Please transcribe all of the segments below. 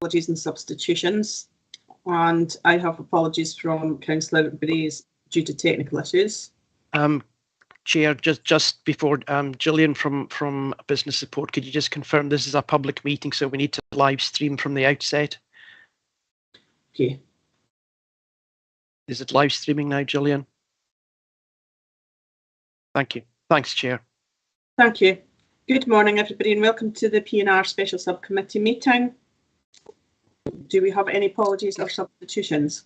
apologies and substitutions. And I have apologies from Councillor Braze due to technical issues. Chair, just before Gillian from Business Support, could you just confirm this is a public meeting, so we need to live stream from the outset? Okay. Is it live streaming now, Gillian? Thank you. Thanks, Chair. Thank you. Good morning, everybody, and welcome to the PNR Special Subcommittee meeting. Do we have any apologies or substitutions?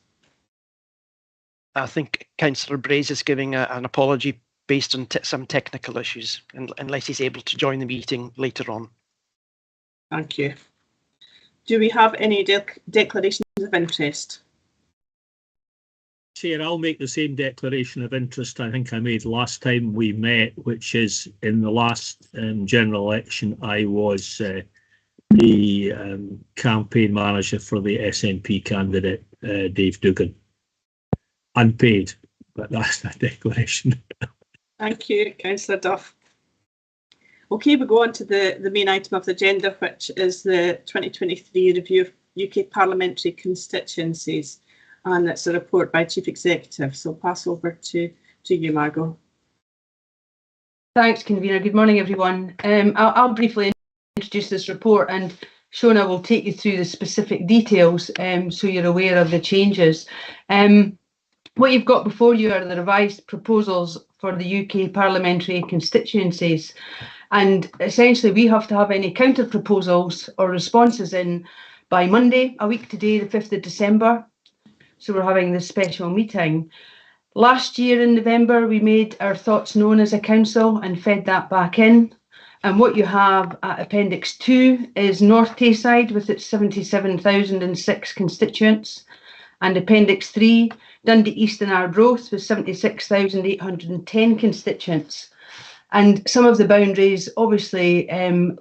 I think Councillor Braze is giving an apology based on some technical issues, unless he's able to join the meeting later on. Thank you. Do we have any declarations of interest? Chair, I'll make the same declaration of interest I think I made last time we met, which is in the last general election I was the campaign manager for the SNP candidate, Dave Duggan. Unpaid, but that's that declaration. Thank you, Councillor Duff. Okay, we go on to the main item of the agenda, which is the 2023 review of UK parliamentary constituencies, and it's a report by Chief Executive. So I'll pass over to you, Margot. Thanks, Convener. Good morning, everyone. I'll briefly introduce this report, and Shona will take you through the specific details so you're aware of the changes. What you've got before you are the revised proposals for the UK parliamentary constituencies, and essentially we have to have any counter proposals or responses in by Monday, a week today, the 5th of December. So we're having this special meeting. Last year in November, we made our thoughts known as a council and fed that back in. And what you have at Appendix 2 is North Tayside with its 77,006 constituents, and Appendix 3, Dundee East and Arbroath with 76,810 constituents. And some of the boundaries obviously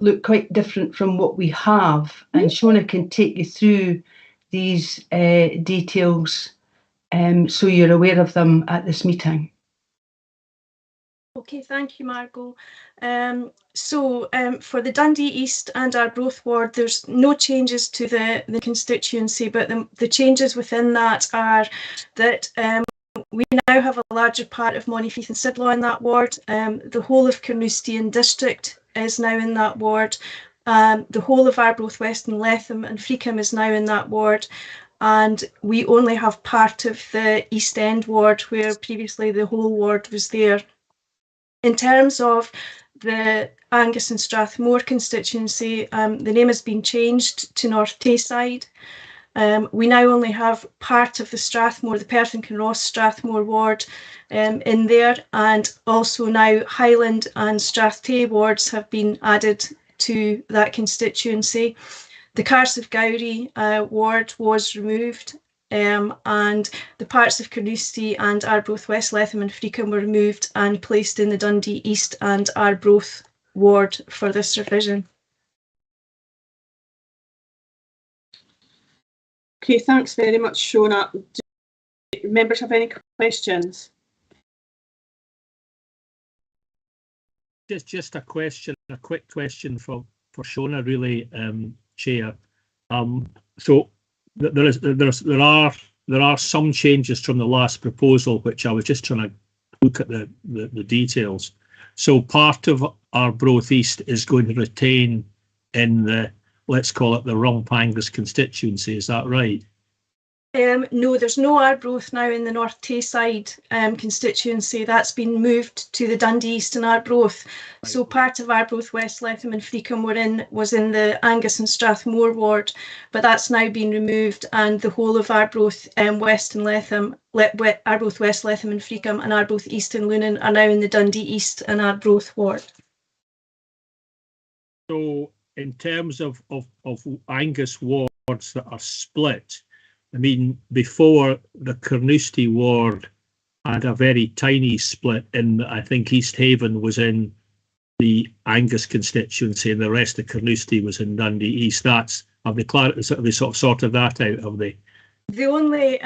look quite different from what we have, and Shona can take you through these details so you're aware of them at this meeting. Okay, thank you, Margot. For the Dundee East and Arbroath ward, there's no changes to the constituency, but the changes within that are that we now have a larger part of Monteith and Sidlaw in that ward. The whole of Carnoustie district is now in that ward. The whole of Arbroath West and Letham and Freecombe is now in that ward. And we only have part of the East End ward, where previously the whole ward was there. In terms of the Angus and Strathmore constituency, the name has been changed to North Tayside. We now only have part of the Strathmore, the Perth and Kinross Strathmore ward in there, and also now Highland and Strathtay wards have been added to that constituency. The Cardiff Gowrie ward was removed, and the parts of Carnoustie and Arbroath West, Letham and Freecombe were removed and placed in the Dundee East and Arbroath ward for this revision. Okay, thanks very much, Shona. Do members have any questions? Just a question, a quick question for Shona, really, Chair. So there are some changes from the last proposal, which I was just trying to look at the details. So part of Arbroath East is going to retain in the, let's call it the Rump Angus constituency, is that right? No, there's no Arbroath now in the North Tayside constituency. That's been moved to the Dundee East and Arbroath. Right. So part of Arbroath West, Letham and Freecombe was in the Angus and Strathmore ward, but that's now been removed, and the whole of Arbroath West and Letham, Arbroath West, Letham and Freecombe, and Arbroath East and Lunan are now in the Dundee East and Arbroath ward. So in terms of Angus wards that are split, I mean, before the Carnoustie ward had a very tiny split in, I think East Haven was in the Angus constituency and the rest of Carnoustie was in Dundee East. Have they sort of sorted that out, have they? The only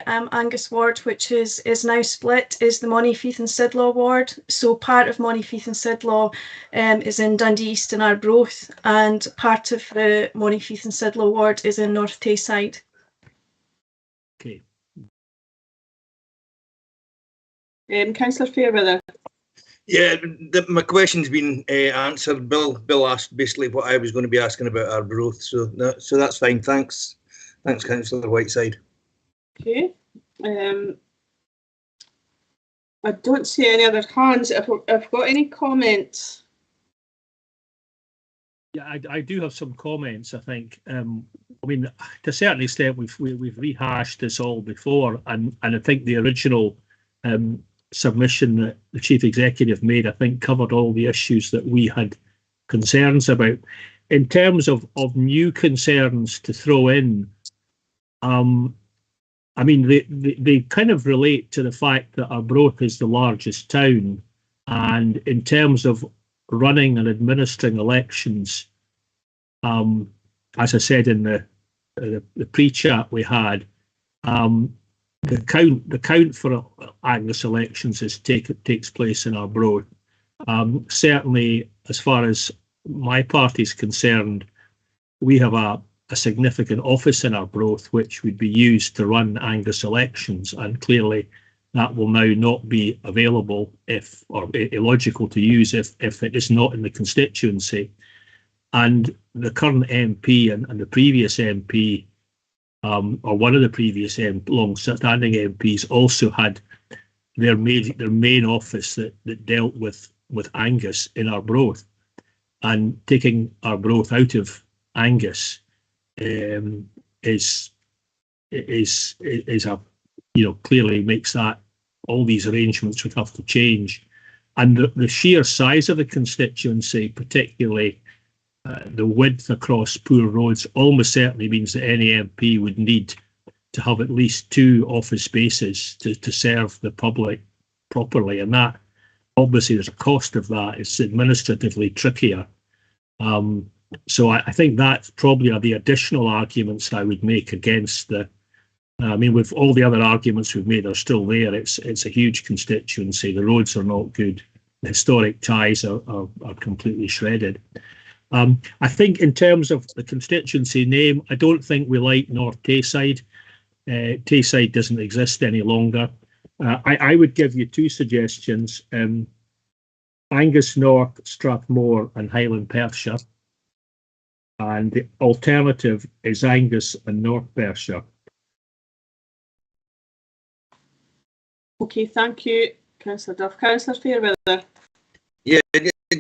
Angus ward which is now split is the Monifieth and Sidlaw ward. So part of Monifieth and Sidlaw is in Dundee East and Arbroath, and part of the Monifieth and Sidlaw ward is in North Tayside. Okay. Councillor Fairweather. Yeah, my question's been answered. Bill asked basically what I was going to be asking about Arbroath, so that's fine. Thanks, Councillor Whiteside. Okay. I don't see any other hands. If I've got any comments. Yeah, I do have some comments. I think. I mean, to a certain extent, we've rehashed this all before, and I think the original submission that the Chief Executive made, I think, covered all the issues that we had concerns about. In terms of new concerns to throw in, I mean, they kind of relate to the fact that Arbroath is the largest town, and in terms of running and administering elections, as I said in the pre-chat we had, the count for Angus elections takes place in Arbroath. Certainly, as far as my party is concerned, we have a significant office in Arbroath which would be used to run Angus elections, and clearly that will now not be available or illogical to use if it is not in the constituency. And the current MP and the previous MP, or one of the previous long-standing MPs, also had their main office that dealt with Angus in Arbroath, and taking Arbroath out of Angus is a, clearly makes that all these arrangements would have to change, and the sheer size of the constituency, particularly the width across poor roads, almost certainly means that any MP would need to have at least 2 office spaces to serve the public properly, and that obviously there's a cost of that. It's administratively trickier. So I think that probably are the additional arguments I would make against the. I mean, with all the other arguments we've made are still there. It's a huge constituency. The roads are not good. The historic ties are completely shredded. I think in terms of the constituency name, I don't think we like North Tayside. Tayside doesn't exist any longer. I would give you 2 suggestions: Angus North, Strathmore, and Highland Perthshire. And the alternative is Angus and North Perthshire. Okay, thank you, Councillor Duff. Councillor Fairweather. Yeah,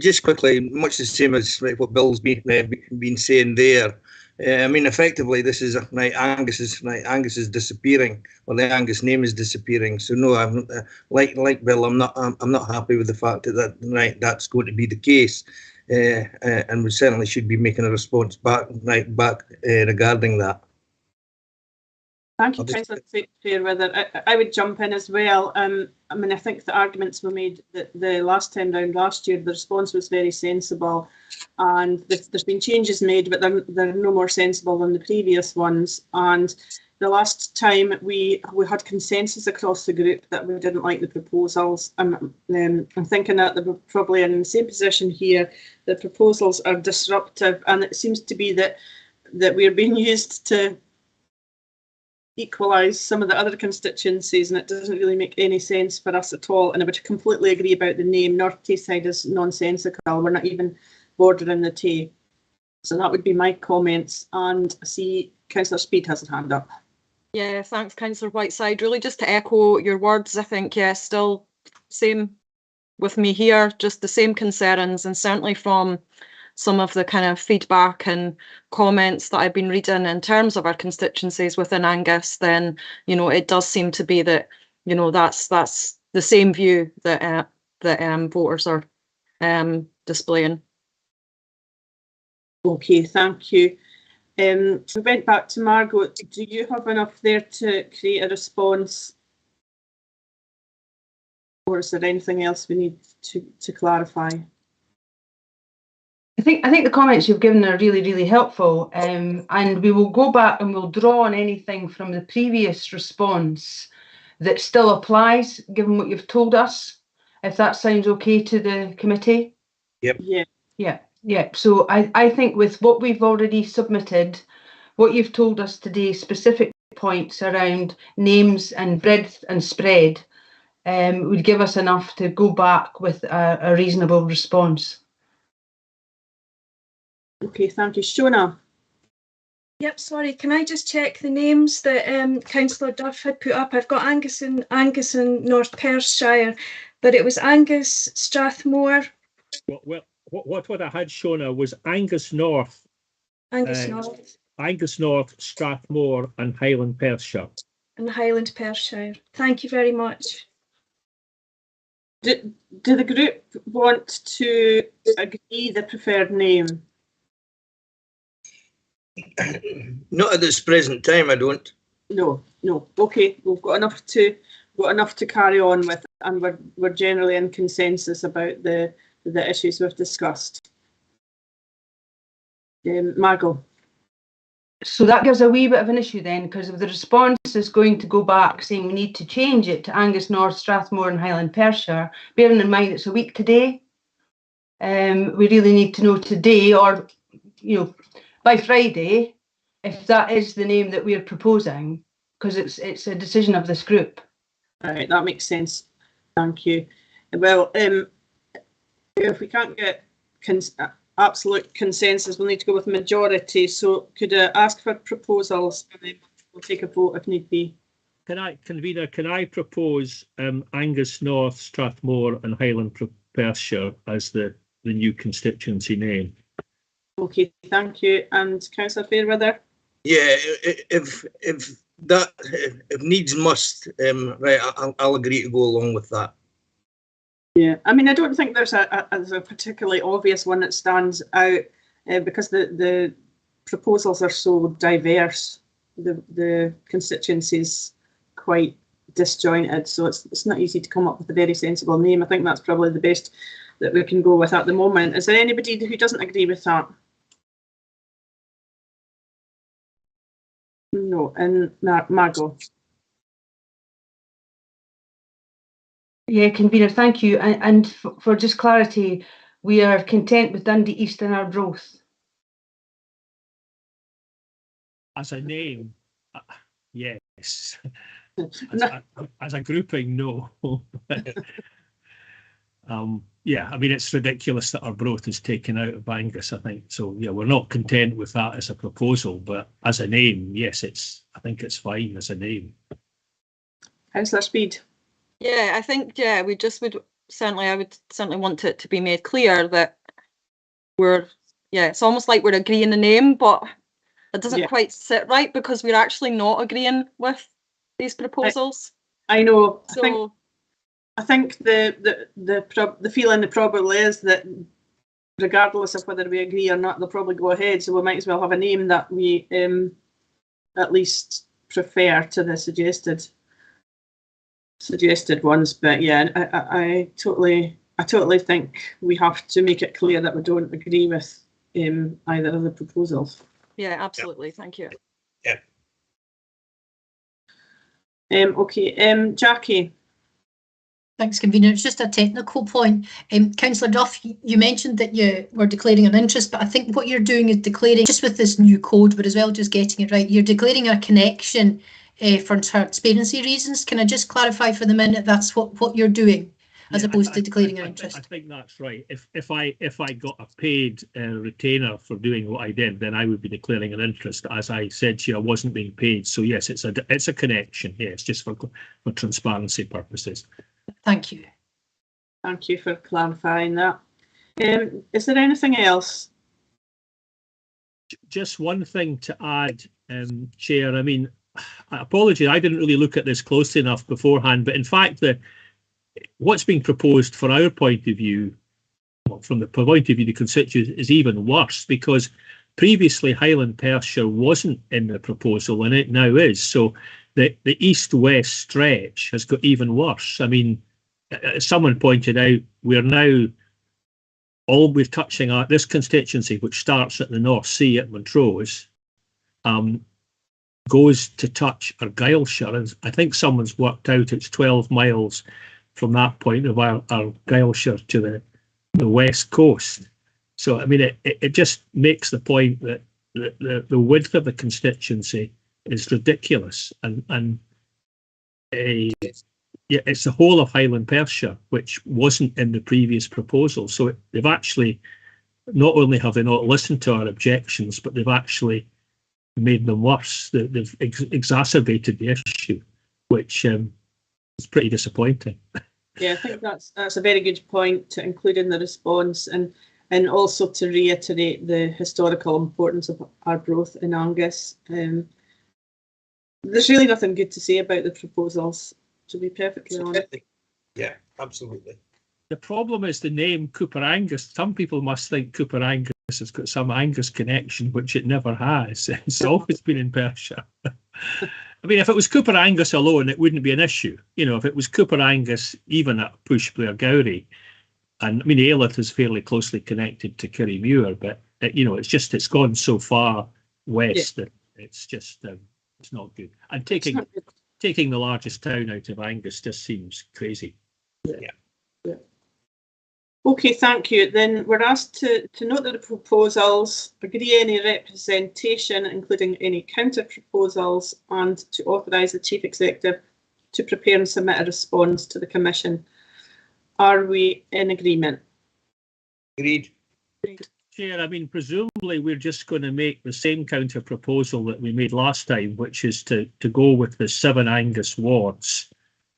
just quickly, much the same as what Bill's been saying there. I mean, effectively, this is Angus is disappearing, or the Angus name is disappearing. So no, I'm like Bill. I'm not happy with the fact that that's going to be the case. And we certainly should be making a response back regarding that. Thank you, Councillor Fairweather. I would jump in as well. I mean, I think the arguments were made that the last time round last year, the response was very sensible, and there's been changes made, but they're no more sensible than the previous ones. And the last time we had consensus across the group that we didn't like the proposals. I'm thinking that they're probably in the same position here. The proposals are disruptive, and it seems to be that we're being used to equalise some of the other constituencies, and it doesn't really make any sense for us at all. And I would completely agree about the name. North Tayside is nonsensical. We're not even bordering the Tay. So that would be my comments. And I see Councillor Speed has her hand up. Yeah, thanks, Councillor Whiteside. Really, just to echo your words, I think, yeah, still same with me here, just the same concerns, and certainly from some of the kind of feedback and comments that I've been reading in terms of our constituencies within Angus, then, it does seem to be that, that's the same view that voters are displaying. Okay, thank you. We went back to Margot. Do you have enough there to create a response? Or is there anything else we need to clarify? I think the comments you've given are really, really helpful, and we will go back and we'll draw on anything from the previous response that still applies, given what you've told us, if that sounds okay to the committee. Yep. Yeah. So I think with what we've already submitted, what you've told us today, specific points around names and breadth and spread, would give us enough to go back with a reasonable response. Okay, thank you. Shona? Yep, sorry, can I just check the names that Councillor Duff had put up? I've got Angus and North Perthshire, but it was Angus, Strathmore. Well, what I had, Shona, was Angus North, Angus North, Strathmore, and Highland Perthshire. And Highland Perthshire. Thank you very much. Do the group want to agree the preferred name? Not at this present time, I don't. No. Okay, we've got enough to carry on with, and we're generally in consensus about the issues we've discussed. Margot. So that gives a wee bit of an issue then, because if the response is going to go back saying we need to change it to Angus North, Strathmore and Highland Perthshire, bearing in mind it's a week today, we really need to know today, or by Friday, if that is the name that we're proposing, because it's a decision of this group. All right, that makes sense. Thank you. Well, if we can't get absolute consensus, we'll need to go with majority. So could I ask for proposals, and then we'll take a vote if need be. Convener, can I propose Angus North, Strathmore and Highland Perthshire as the new constituency name? Okay, thank you. And Councillor Fairweather? Yeah, if needs must, right, I'll agree to go along with that. Yeah, I mean, I don't think there's a particularly obvious one that stands out because the proposals are so diverse. The constituencies quite disjointed, so it's not easy to come up with a very sensible name. I think that's probably the best that we can go with at the moment. Is there anybody who doesn't agree with that? No, and Margot. Yeah, convener, thank you. And for just clarity, we are content with Dundee East and Arbroath. As a name, yes. As a grouping, no. Yeah, I mean, it's ridiculous that Arbroath is taken out of Angus, I think. So, yeah, we're not content with that as a proposal, but as a name, yes, I think it's fine as a name. Councillor Speed. Yeah, I think, I would certainly want it to be made clear that it's almost like we're agreeing the name, but it doesn't quite sit right because we're actually not agreeing with these proposals. I know. So I think the feeling probably is that regardless of whether we agree or not, they'll probably go ahead. So we might as well have a name that we at least prefer to the suggested ones. But yeah, I totally think we have to make it clear that we don't agree with either of the proposals. Yeah, absolutely. Thank you. Yeah. Okay. Jackie. Thanks, convener. It's just a technical point. Councillor Duff, you mentioned that you were declaring an interest, but I think what you're doing is declaring, just with this new code, but as well just getting it right, you're declaring a connection for transparency reasons. Can I just clarify for the minute that's what you're doing, as opposed to declaring an interest? I think that's right. If I got a paid retainer for doing what I did, then I would be declaring an interest. As I said to you, I wasn't being paid. So yes, it's a connection. Yes, just for transparency purposes. Thank you. Thank you for clarifying that. Is there anything else? Just one thing to add, Chair. I mean, I apologize, I didn't really look at this closely enough beforehand, but in fact, what's being proposed for our point of view, from the point of view of the constituents, is even worse, because previously Highland Perthshire wasn't in the proposal and it now is. So the east-west stretch has got even worse. I mean, as someone pointed out, we're now all we're touching at this constituency, which starts at the North Sea at Montrose, goes to touch Argyllshire. And I think someone's worked out it's 12 miles from that point of Argyllshire to the west coast. So, I mean, it just makes the point that the width of the constituency is ridiculous. And it's the whole of Highland Perthshire, which wasn't in the previous proposal. So they've actually, not only have they not listened to our objections, but they've actually made them worse. They've exacerbated the issue, which is pretty disappointing. Yeah, I think that's a very good point to include in the response, and also to reiterate the historical importance of Arbroath in Angus. There's really nothing good to say about the proposals, to be perfectly honest. Yeah, absolutely. The problem is the name Cooper Angus. Some people must think Cooper Angus has got some Angus connection, which it never has. It's always been in Perthshire. I mean, if it was Cooper Angus alone, it wouldn't be an issue. You know, if it was Cooper Angus, even at Push Blair Gowrie, and I mean, Aelith is fairly closely connected to Kirriemuir, but you know, it's gone so far west that it's just it's not good. And taking the largest town out of Angus just seems crazy. Yeah. Okay, thank you. Then we're asked to note that the proposals, agree any representation, including any counter proposals, and to authorise the Chief Executive to prepare and submit a response to the Commission. Are we in agreement? Agreed. Chair, I mean, presumably we're just going to make the same counter proposal that we made last time, which is to go with the 7 Angus wards,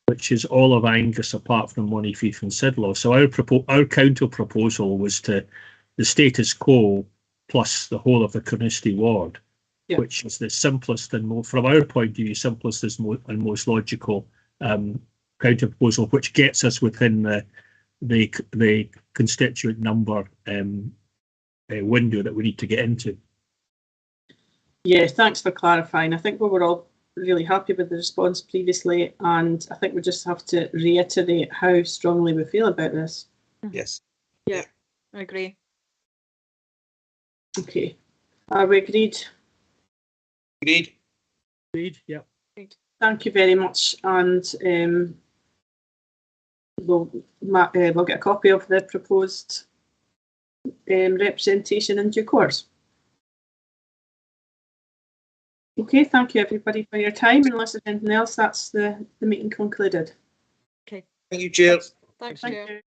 which is all of Angus apart from Monteith and Sidlaw. So our counter proposal was to the status quo plus the whole of the Carnoustie ward, which is the simplest and from our point of view, simplest and most logical counter proposal, which gets us within the constituent number window that we need to get into. Yeah, thanks for clarifying. I think we were all really happy with the response previously, and I think we just have to reiterate how strongly we feel about this. Yes. Yeah, I agree. Okay, are we agreed? Agreed. Agreed, yeah. Thank you very much, and we'll get a copy of the proposed representation in due course. Okay, thank you everybody for your time. Unless there's anything else, that's the meeting concluded. Okay. Thank you, Chair. Thanks, Thank Chair. you.